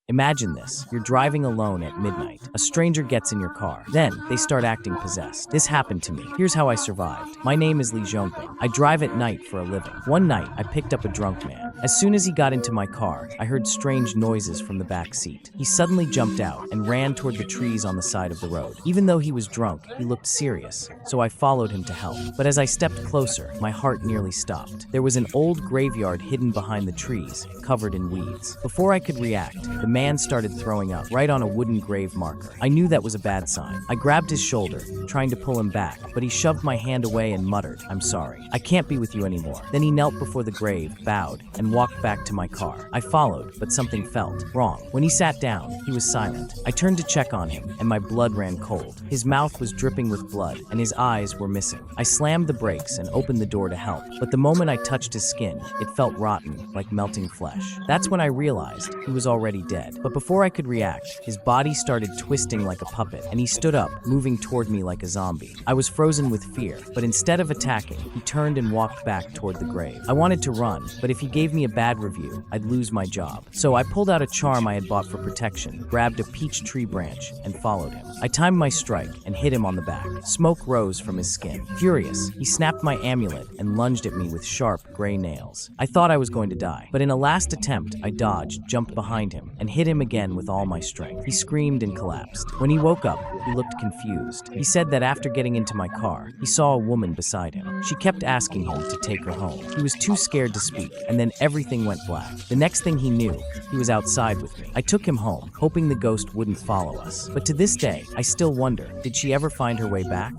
Imagine this. You're driving alone at midnight. A stranger gets in your car. Then, they start acting possessed. This happened to me. Here's how I survived. My name is Lee Zhongping. I drive at night for a living. One night, I picked up a drunk man. As soon as he got into my car, I heard strange noises from the back seat. He suddenly jumped out and ran toward the trees on the side of the road. Even though he was drunk, he looked serious, so I followed him to help. But as I stepped closer, my heart nearly stopped. There was an old graveyard hidden behind the trees, covered in weeds. Before I could react, the man started throwing up right on a wooden grave marker. I knew that was a bad sign. I grabbed his shoulder, trying to pull him back, but he shoved my hand away and muttered, "I'm sorry. I can't be with you anymore." Then he knelt before the grave, bowed, and walked back to my car. I followed, but something felt wrong. When he sat down, he was silent. I turned to check on him, and my blood ran cold. His mouth was dripping with blood, and his eyes were missing. I slammed the brakes and opened the door to help, but the moment I touched his skin, it felt rotten, like melting flesh. That's when I realized he was already dead. But before I could react, his body started twisting like a puppet, and he stood up, moving toward me like a zombie. I was frozen with fear, but instead of attacking, he turned and walked back toward the grave. I wanted to run, but if he gave me a bad review, I'd lose my job. So I pulled out a charm I had bought for protection, grabbed a peach tree branch, and followed him. I timed my strike and hit him on the back. Smoke rose from his skin. Furious, he snapped my amulet and lunged at me with sharp, gray nails. I thought I was going to die, but in a last attempt, I dodged, jumped behind him, and hit him again with all my strength. He screamed and collapsed. When he woke up, he looked confused. He said that after getting into my car, he saw a woman beside him. She kept asking him to take her home. He was too scared to speak, and then everything went black. The next thing he knew, he was outside with me. I took him home, hoping the ghost wouldn't follow us. But to this day, I still wonder, did she ever find her way back?